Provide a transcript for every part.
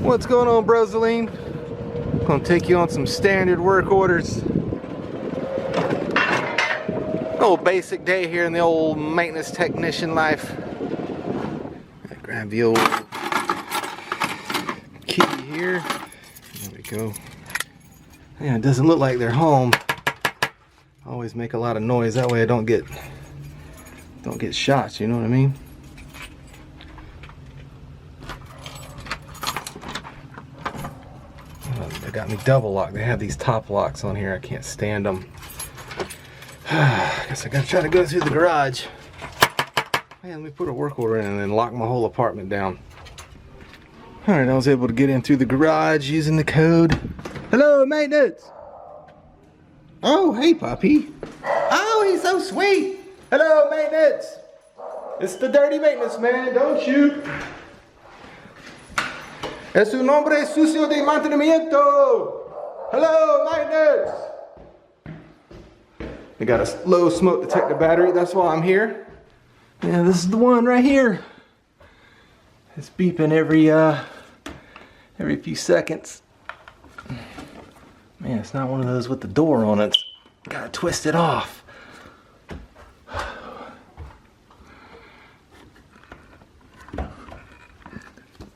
What's going on, Brosaline? Gonna take you on some standard work orders. Old basic day here in the old maintenance technician life. Grab the old key here. There we go. Yeah, it doesn't look like they're home. I always make a lot of noise, that way I don't get shots, you know what I mean? They got me double locked. They have these top locks on here. I can't stand them. I guess I gotta try to go through the garage. Man, let me put a work order in and then lock my whole apartment down. Alright, I was able to get in through the garage using the code. Hello, maintenance! Oh, hey, puppy. Oh, he's so sweet. Hello, maintenance. It's the dirty maintenance man, don't shoot. Es un hombre sucio de mantenimiento. Hello, maintenance. They got a low smoke detector battery, that's why I'm here. Yeah, this is the one right here. It's beeping every few seconds. Man, it's not one of those with the door on it. Gotta twist it off.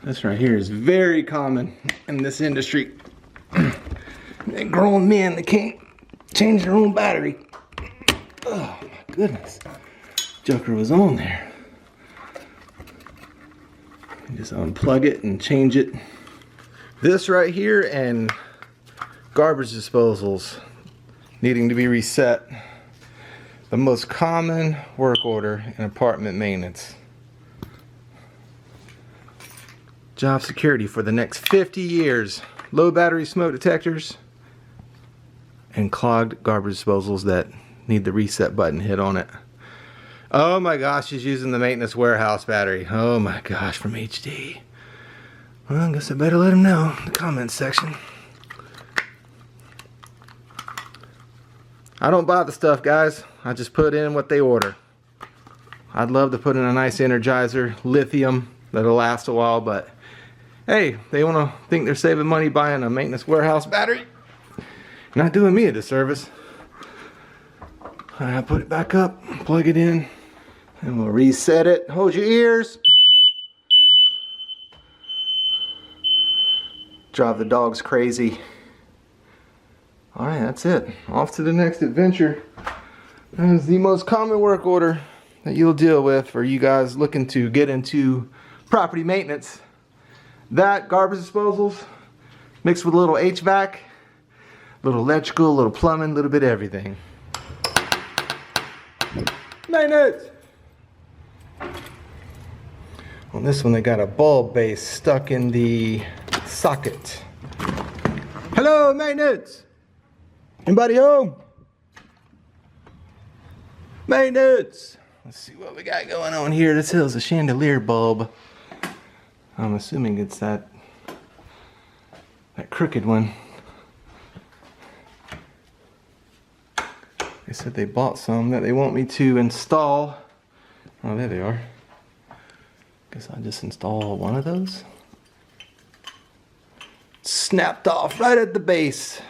This right here is very common in this industry. Grown men that can't change their own battery. Oh my goodness. Joker was on there. You just unplug it and change it. This right here and garbage disposals needing to be reset. The most common work order in apartment maintenance. Job security for the next 50 years. Low battery smoke detectors and clogged garbage disposals that need the reset button hit on it. Oh my gosh, she's using the maintenance warehouse battery. Oh my gosh, from HD. Well, I guess I better let him know in the comments section. I don't buy the stuff, guys. I just put in what they order. I'd love to put in a nice Energizer lithium that'll last a while, but hey, they want to think they're saving money buying a maintenance warehouse battery. Not doing me a disservice. Alright, put it back up, plug it in, and we'll reset it. Hold your ears. Drive the dogs crazy. Alright, that's it. Off to the next adventure. That is the most common work order that you'll deal with for you guys looking to get into property maintenance. That, garbage disposals, mixed with a little HVAC, a little electrical, a little plumbing, a little bit of everything. Maintenance! On this one they got a bulb base stuck in the socket. Hello, maintenance! Anybody home? Maintenance! Let's see what we got going on here. This is a chandelier bulb. I'm assuming it's that crooked one. They said they bought some that they want me to install. Oh, there they are. Guess I'll just install one of those. Snapped off right at the base.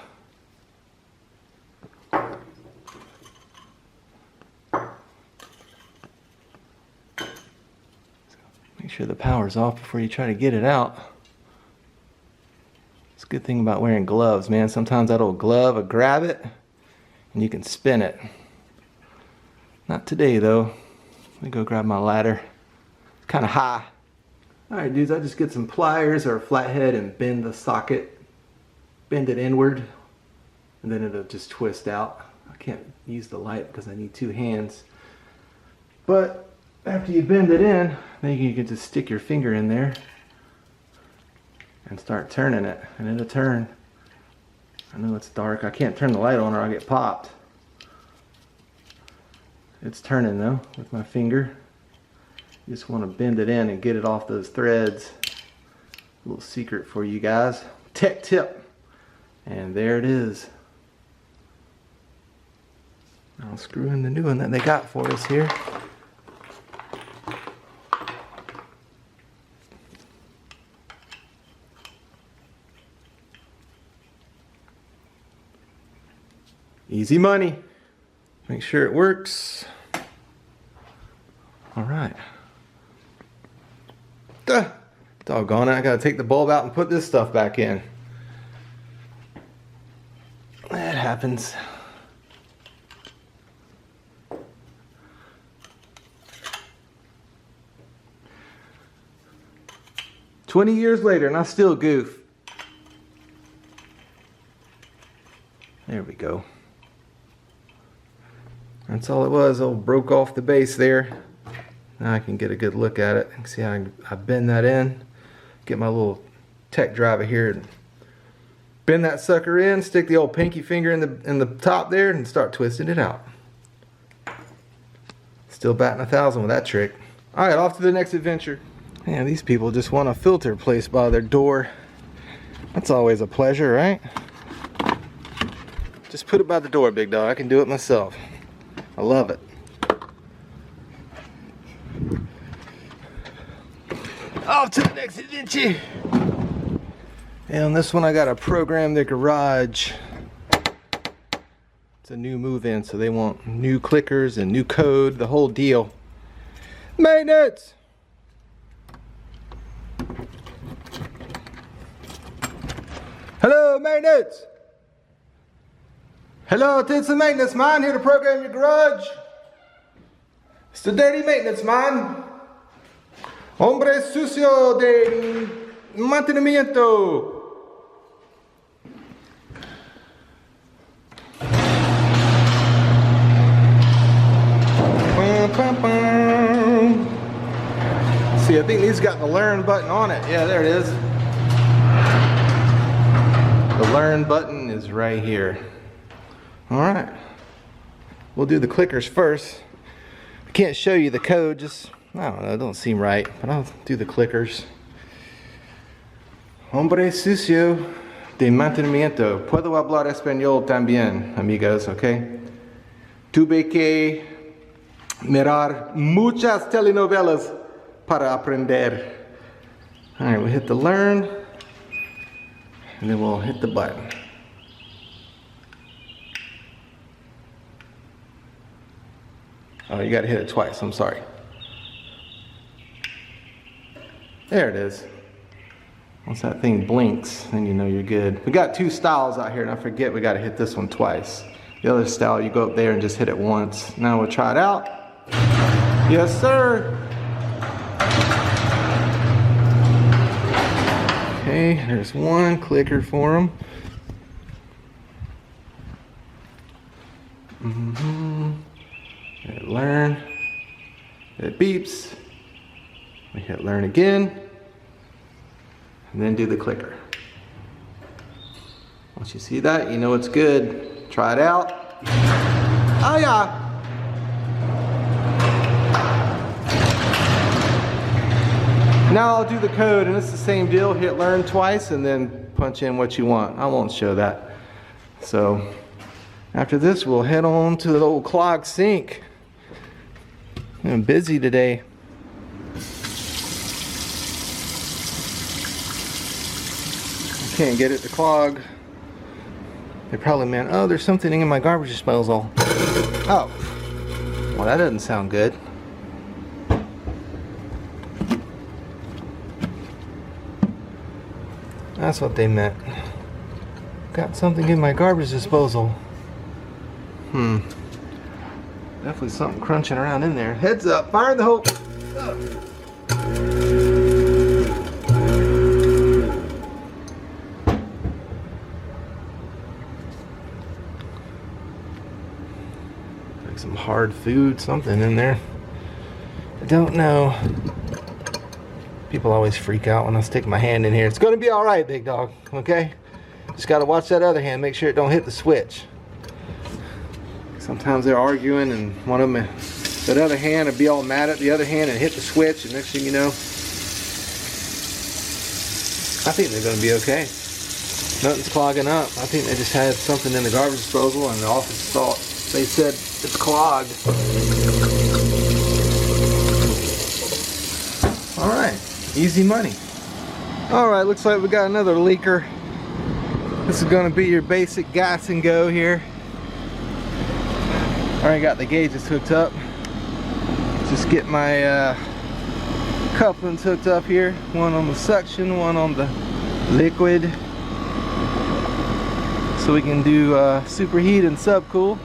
Make sure the power's off before you try to get it out. It's a good thing about wearing gloves, man. Sometimes that old glove will grab it and you can spin it. Not today though. Let me go grab my ladder. It's kind of high. Alright dudes, I just get some pliers or a flathead and bend the socket. Bend it inward and then it'll just twist out. I can't use the light because I need two hands. But after you bend it in, then you can just stick your finger in there and start turning it, and it'll turn. I know it's dark. I can't turn the light on or I'll get popped. It's turning though with my finger. You just want to bend it in and get it off those threads. A little secret for you guys. Tech tip. And there it is. I'll screw in the new one that they got for us here. Easy money. Make sure it works. All right. Duh. Doggone it, I gotta take the bulb out and put this stuff back in. That happens. "20 years later and I still goof." There we go. That's all it was. I broke off the base there. Now I can get a good look at it. See how I bend that in. Get my little tech driver here and bend that sucker in. Stick the old pinky finger in the top there and start twisting it out. Still batting 1,000 with that trick. All right, off to the next adventure. Man, these people just want a filter placed by their door. That's always a pleasure, right? Just put it by the door, big dog. I can do it myself. I love it. Off to the next adventure. And on this one I gotta program the garage. It's a new move-in, so they want new clickers and new code, the whole deal. Maintenance! Hello, maintenance! Hello, it's the maintenance man here to program your garage. It's the dirty maintenance man. Hombre sucio de mantenimiento. See, I think these got the learn button on it. Yeah, there it is. The learn button is right here. All right, we'll do the clickers first. I can't show you the code, just, I don't know, it don't seem right, but I'll do the clickers. Hombre sucio de mantenimiento. Puedo hablar español también, amigos, okay? Tuve que mirar muchas telenovelas para aprender. All right, we'll hit the learn, and then we'll hit the button. Oh, you gotta hit it twice, I'm sorry. There it is. Once that thing blinks, then you know you're good. We got two styles out here, and I forget we gotta hit this one twice. The other style, you go up there and just hit it once. Now we'll try it out. Yes, sir. Okay, there's one clicker for them. Hit learn. It beeps. We hit learn again. And then do the clicker. Once you see that, you know it's good. Try it out. Oh yeah. Now I'll do the code, and it's the same deal. Hit learn twice and then punch in what you want. I won't show that. So after this, we'll head on to the old clogged sink. I'm busy today. Can't get it to clog. They probably meant, oh, there's something in my garbage disposal. Oh, well, that doesn't sound good. That's what they meant. Got something in my garbage disposal. Definitely something crunching around in there. Heads up, fire the hole. Like some hard food, something in there. I don't know. People always freak out when I stick my hand in here. It's gonna be all right, big dog, okay? Just gotta watch that other hand, make sure it don't hit the switch. Sometimes they're arguing and one of them, that other hand would be all mad at the other hand and hit the switch, and next thing you know, I think they're gonna be okay. Nothing's clogging up. I think they just had something in the garbage disposal and the office thought, they said it's clogged. All right, easy money. All right, looks like we got another leaker. This is gonna be your basic gas and go here. Already got the gauges hooked up. Just get my couplings hooked up here. One on the suction, one on the liquid. So we can do superheat and subcool.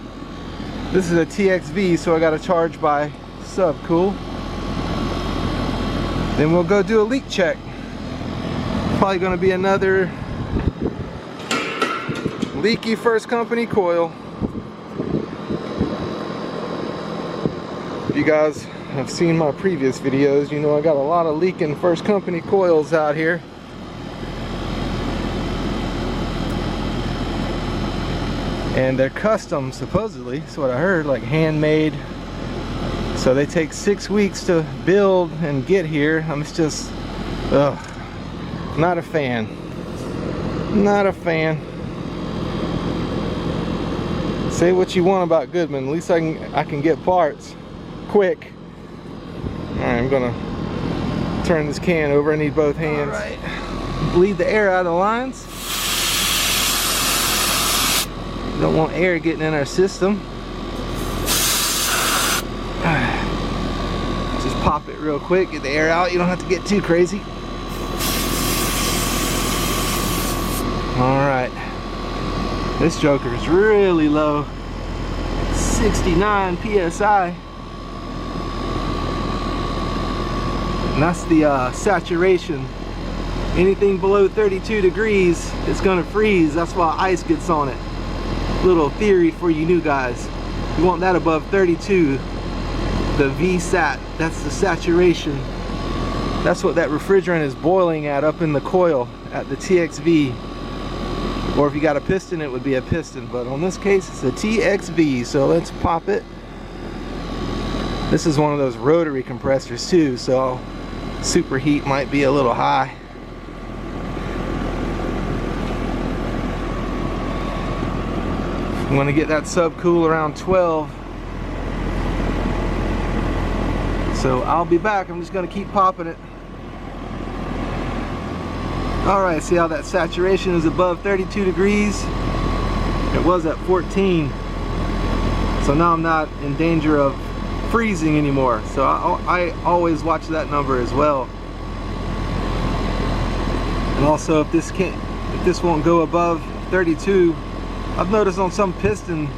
This is a TXV, so I got to charge by subcool. Then we'll go do a leak check. Probably going to be another leaky First Company coil. If you guys have seen my previous videos, you know I got a lot of leaking First Company coils out here. And they're custom, supposedly, that's what I heard, like handmade. So they take 6 weeks to build and get here. I'm just, ugh, not a fan. Not a fan. Say what you want about Goodman, at least I can get parts quick. Alright, I'm gonna turn this can over. I need both hands. Alright, bleed the air out of the lines. Don't want air getting in our system. Just pop it real quick, get the air out. You don't have to get too crazy. Alright. This joker is really low. 69 PSI. And that's the saturation. Anything below 32 degrees, it's gonna freeze. That's why ice gets on it. Little theory for you new guys. You want that above 32. The VSAT, that's the saturation. That's what that refrigerant is boiling at up in the coil at the TXV. Or if you got a piston, it would be a piston. But on this case, it's a TXV. So let's pop it. This is one of those rotary compressors too, so superheat might be a little high. I'm going to get that subcool around 12. So I'll be back. I'm just going to keep popping it. Alright, see how that saturation is above 32 degrees? It was at 14. So now I'm not in danger of freezing anymore. So I always watch that number as well. And also if this won't go above 32, I've noticed on some piston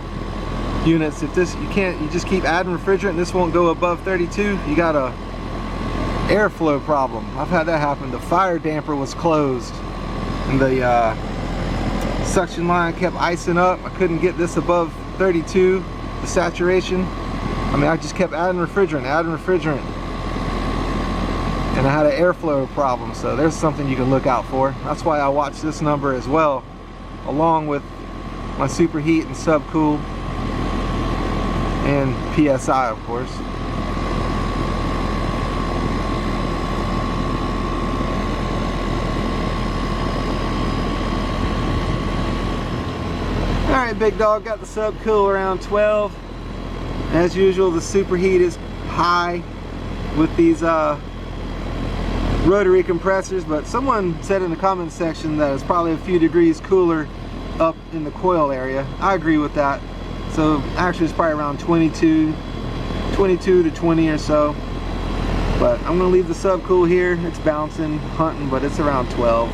units, if this you just keep adding refrigerant and this won't go above 32, you got a airflow problem. I've had that happen. The fire damper was closed and the suction line kept icing up. I couldn't get this above 32, the saturation. I mean, I just kept adding refrigerant, and I had an airflow problem. So there's something you can look out for. That's why I watch this number as well, along with my superheat and subcool and PSI, of course. Alright, big dog, got the subcool around 12. As usual, the superheat is high with these rotary compressors, but someone said in the comments section that it's probably a few degrees cooler up in the coil area. I agree with that. So actually it's probably around 22 to 20 or so. But I'm gonna leave the subcool here. It's bouncing, hunting, but it's around 12.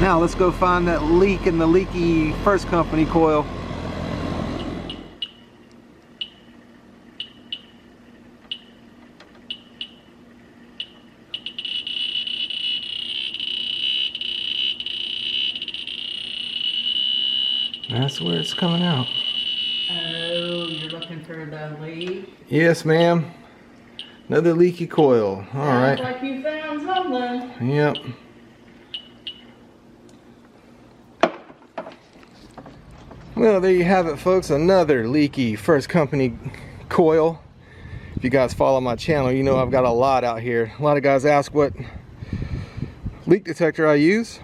Now let's go find that leak in the leaky First Company coil. That's where it's coming out. Oh, you're looking for the leak? Yes, ma'am. Another leaky coil. All right. Sounds like you found something. Yep. Well, there you have it, folks. Another leaky First Company coil. If you guys follow my channel, you know I've got a lot out here. A lot of guys ask what leak detector I use.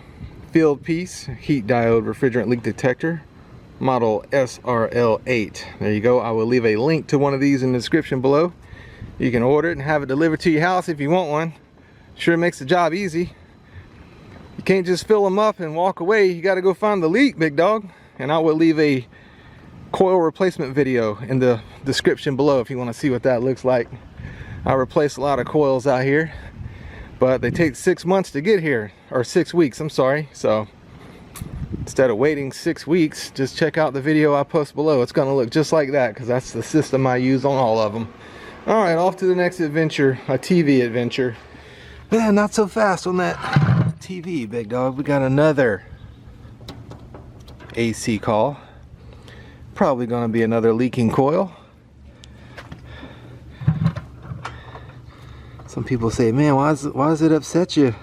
Field piece heat diode refrigerant leak detector, model SRL8. There you go. I will leave a link to one of these in the description below. You can order it and have it delivered to your house if you want one. Sure makes the job easy. You can't just fill them up and walk away. You got to go find the leak, big dog. And I will leave a coil replacement video in the description below if you want to see what that looks like. I replace a lot of coils out here, but they take 6 months to get here, or 6 weeks, I'm sorry. So instead of waiting 6 weeks, just check out the video I post below. It's gonna look just like that because that's the system I use on all of them. All right, off to the next adventure, a TV adventure. Yeah, not so fast on that TV, big dog. We got another AC call. Probably gonna be another leaking coil. Some people say, man, why does it upset you?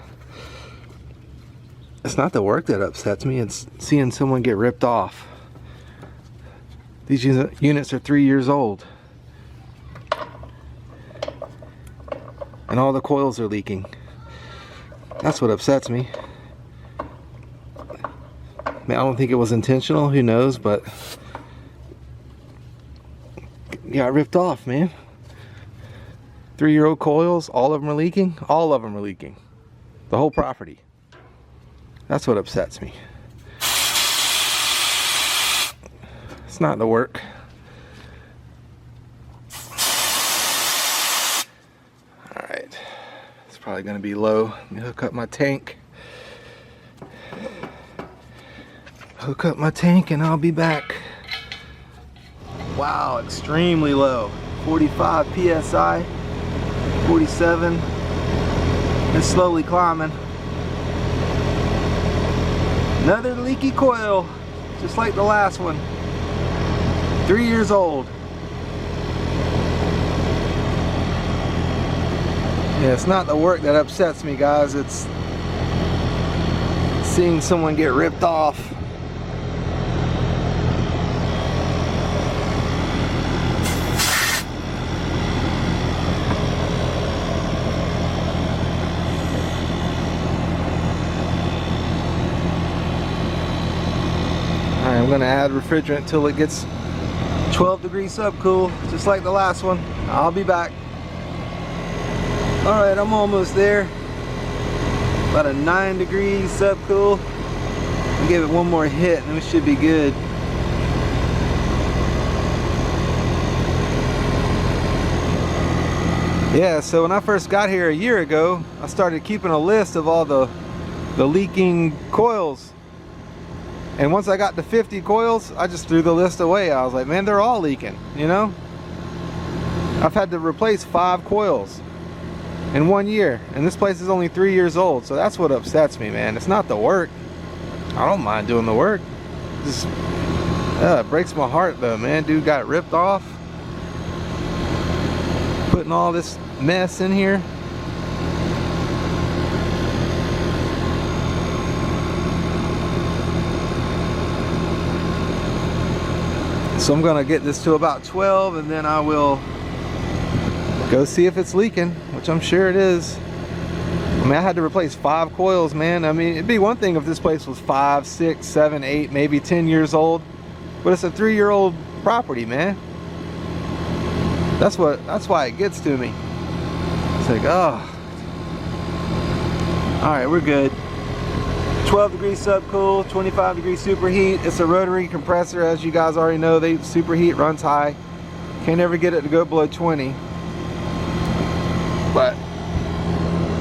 It's not the work that upsets me, it's seeing someone get ripped off. These units are 3 years old. And all the coils are leaking. That's what upsets me. I don't think it was intentional, who knows, but you got ripped off, man. 3-year-old coils, all of them are leaking? All of them are leaking. The whole property. That's what upsets me. It's not the work. Alright. It's probably going to be low. Let me hook up my tank. Hook up my tank and I'll be back. Wow, extremely low. 45 psi. 47. It's slowly climbing. Another leaky coil, just like the last one. 3 years old. Yeah, it's not the work that upsets me, guys. It's seeing someone get ripped off. I'm gonna add refrigerant till it gets 12 degrees subcool, just like the last one. I'll be back. All right, I'm almost there. About a 9 degrees subcool. I'll give it one more hit and we should be good. Yeah, so when I first got here a year ago, I started keeping a list of all the leaking coils. And once I got to 50 coils, I just threw the list away. I was like, man, they're all leaking, you know? I've had to replace 5 coils in 1 year. And this place is only 3 years old. So that's what upsets me, man. It's not the work. I don't mind doing the work. Just, it breaks my heart though, man. Dude got ripped off. Putting all this mess in here. So I'm gonna get this to about 12 and then I will go see if it's leaking, which I'm sure it is. I mean, I had to replace 5 coils, man. I mean, it'd be one thing if this place was 5, 6, 7, 8, maybe 10 years old, but it's a 3-year-old property, man. That's why it gets to me. It's like, oh. All right, we're good. 12 degrees subcool, 25 degrees superheat. It's a rotary compressor, as you guys already know. They superheat, runs high. Can't ever get it to go below 20. But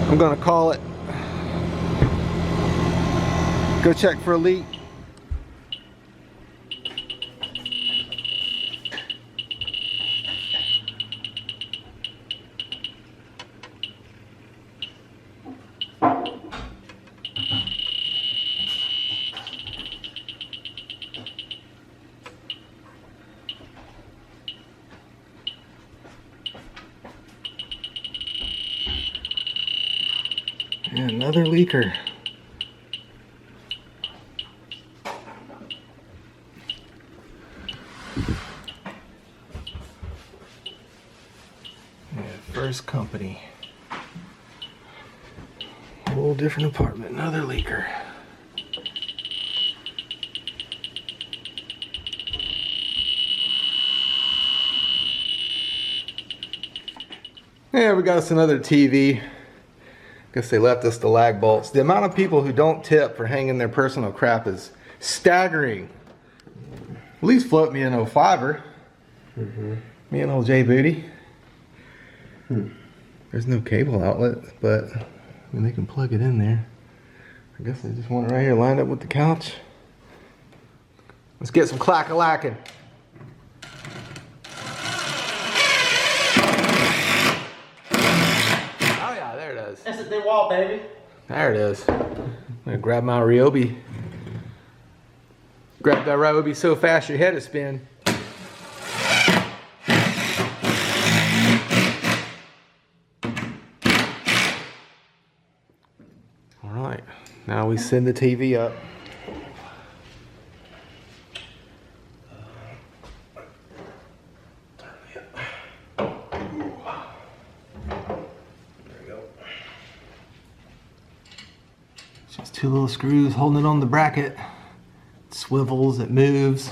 I'm gonna call it. Go check for a leak. And another leaker. Yeah, first company. Whole different apartment, another leaker. Yeah, we got us another TV. Guess they left us the lag bolts. The amount of people who don't tip for hanging their personal crap is staggering. At least float me an old fiber. Me and old J Booty. There's no cable outlet, but I mean, they can plug it in there. I guess they just want it right here lined up with the couch. Let's get some clack-a-lacking. Oh yeah, there it is. That's a big wall, baby. There it is. I'm gonna grab my Ryobi. Grab that Ryobi so fast your head is spin. Alright, now we send the TV up. Just two little screws holding it on the bracket. It swivels, it moves.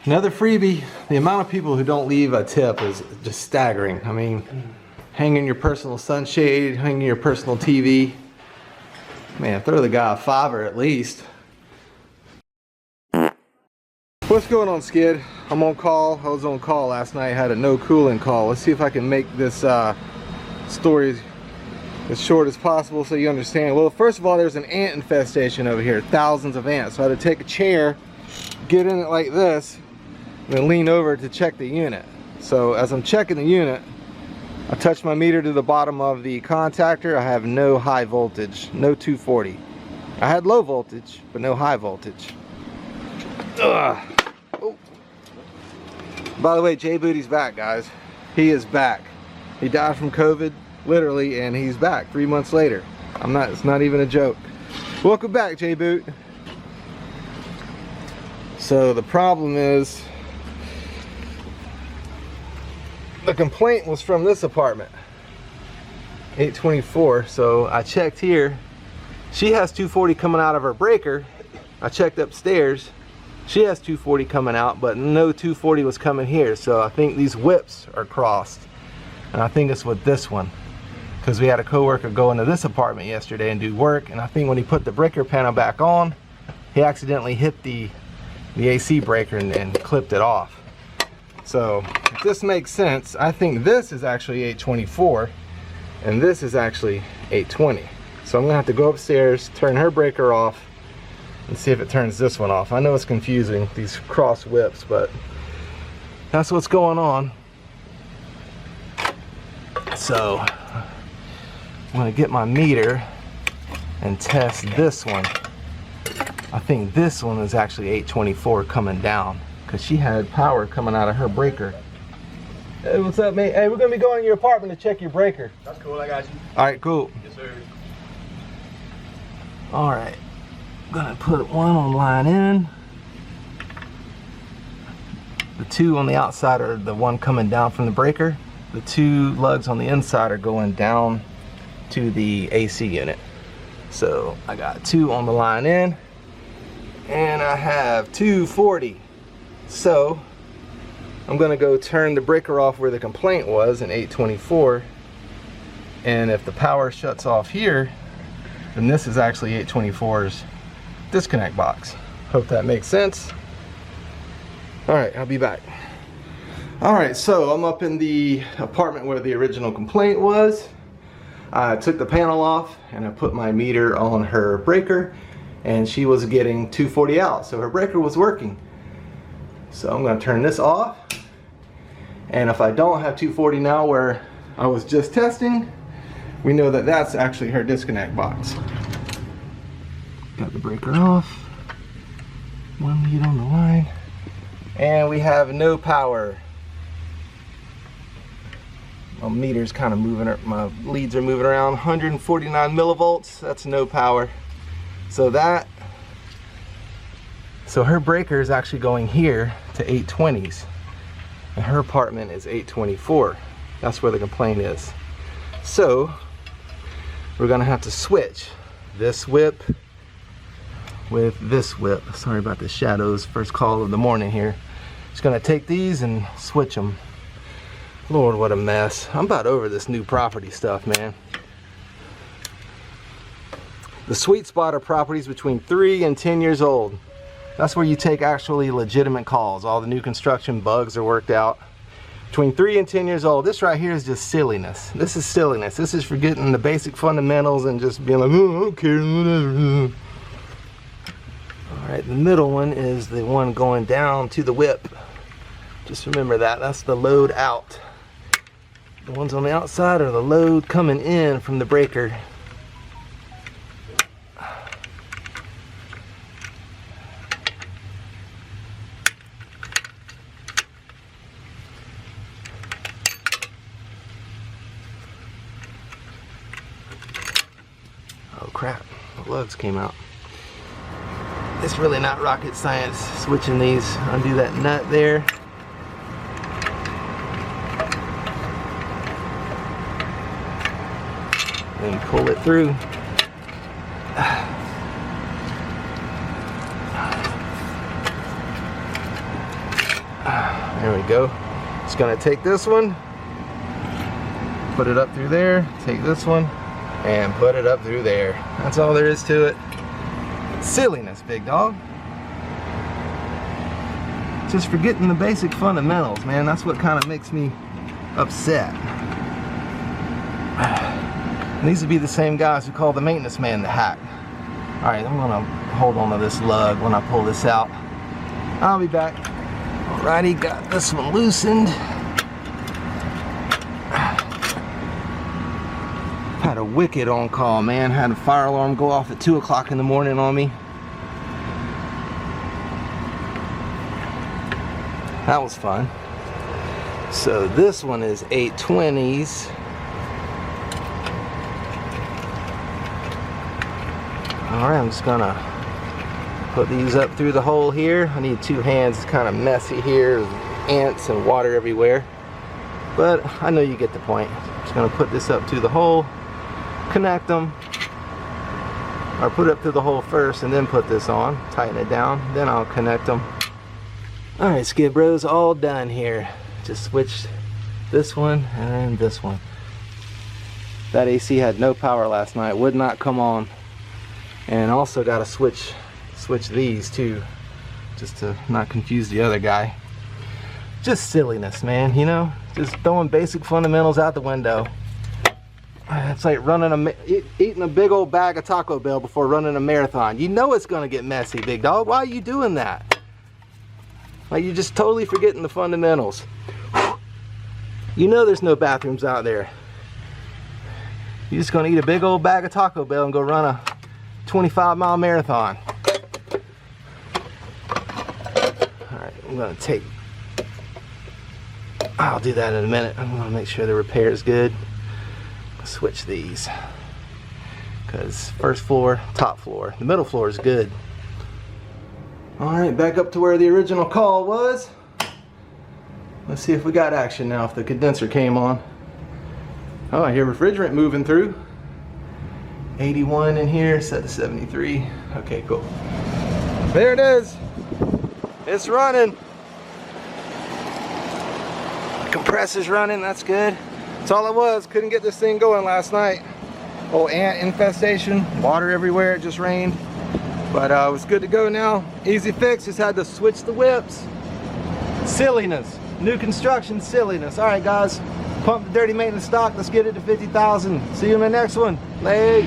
Another freebie. The amount of people who don't leave a tip is just staggering. I mean, hanging your personal sunshade, hanging your personal TV. Man, throw the guy a fiver at least. What's going on, Skid? I'm on call. I was on call last night. Had a no cooling call. Let's see if I can make this story as short as possible so you understand. Well, first of all, there's an ant infestation over here. Thousands of ants. So I had to take a chair, get in it like this, and then lean over to check the unit. So as I'm checking the unit, I touch my meter to the bottom of the contactor. I have no high voltage, no 240. I had low voltage, but no high voltage. Ugh. Oh. By the way, J Booty's back, guys. He is back. He died from COVID, literally, and he's back 3 months later. It's not even a joke. Welcome back, J Boot. So the problem is, the complaint was from this apartment, 824. So I checked here. She has 240 coming out of her breaker. I checked upstairs. She has 240 coming out, but no 240 was coming here. So I think these whips are crossed. And I think it's with this one. Because we had a coworker go into this apartment yesterday and do work. And I think when he put the breaker panel back on, he accidentally hit the AC breaker and clipped it off. So if this makes sense, I think this is actually 824 and this is actually 820. So I'm gonna have to go upstairs, turn her breaker off, and see if it turns this one off. I know it's confusing, these cross whips, but that's what's going on. So I'm gonna get my meter and test this one. I think this one is actually 824 coming down, because she had power coming out of her breaker. Hey, what's up, mate? Hey, we're gonna be going to your apartment to check your breaker. That's cool, I got you. All right, cool. Yes, sir. All right, gonna put one on line in. The two on the outside are the one coming down from the breaker. The two lugs on the inside are going down to the AC unit. So I got two on the line in, and I have 240. So I'm gonna go turn the breaker off where the complaint was in 824, and if the power shuts off here, then this is actually 824's disconnect box. Hope that makes sense. All right, I'll be back. All right, so I'm up in the apartment where the original complaint was. I took the panel off and I put my meter on her breaker, and she was getting 240 out, so her breaker was working. So I'm gonna turn this off, and if I don't have 240 now where I was just testing, we know that that's actually her disconnect box. Got the breaker off, one lead on the line, and we have no power. My meter's kind of moving, my leads are moving around. 149 millivolts, that's no power. So her breaker is actually going here to 820s, and her apartment is 824. That's where the complaint is. So we're gonna have to switch this whip with this whip. Sorry about the shadows, first call of the morning here. Just gonna take these and switch them. Lord, what a mess. I'm about over this new property stuff, man. The sweet spot are properties between 3 and 10 years old. That's where you take actually legitimate calls. All the new construction bugs are worked out. Between 3 and 10 years old. This right here is just silliness. This is silliness. This is forgetting the basic fundamentals and just being like, oh, I don't care, whatever. All right, the middle one is the one going down to the whip. Just remember that. That's the load out. The ones on the outside are the load coming in from the breaker. Oh crap, the lugs came out. It's really not rocket science switching these. Undo that nut there. And pull it through. There we go. Just gonna take this one, put it up through there, take this one, and put it up through there. That's all there is to it. Silliness, big dog. Just forgetting the basic fundamentals, man. That's what kind of makes me upset. And these would be the same guys who call the maintenance man the hack. All right, I'm gonna hold on to this lug when I pull this out. I'll be back. Alrighty, got this one loosened. Had a wicked on call, man. Had a fire alarm go off at 2 o'clock in the morning on me. That was fun. So this one is 820s. Alright, I'm just gonna put these up through the hole here. I need 2 hands. It's kind of messy here. There's ants and water everywhere. But I know you get the point. I'm just gonna put this up through the hole. Connect them, or put it up through the hole first and then put this on, tighten it down, then I'll connect them. Alright, Skid Bros, all done here. Just switched this one and this one. That AC had no power last night, would not come on. And also got to switch these too, just to not confuse the other guy. Just silliness, man, you know, just throwing basic fundamentals out the window. It's like eating a big old bag of Taco Bell before running a marathon. You know it's gonna get messy, big dog. Why are you doing that? Like, you're just totally forgetting the fundamentals. You know there's no bathrooms out there. You're just gonna eat a big old bag of Taco Bell and go run a 25-mile marathon. All right, I'm gonna take. I'll do that in a minute. I'm gonna make sure the repair is good. Switch these, because first floor, top floor, the middle floor is good. All right, back up to where the original call was. Let's see if we got action now, if the condenser came on. Oh, I hear refrigerant moving through. 81 in here, set to 73. Okay, cool. There it is. It's running. Compressor's running, that's good. That's all it was. Couldn't get this thing going last night. Whole ant infestation, water everywhere, it just rained. But it was good to go now. Easy fix, just had to switch the whips. Silliness, new construction silliness. All right guys, pump the dirty maintenance stock, let's get it to 50,000. See you in the next one. Late.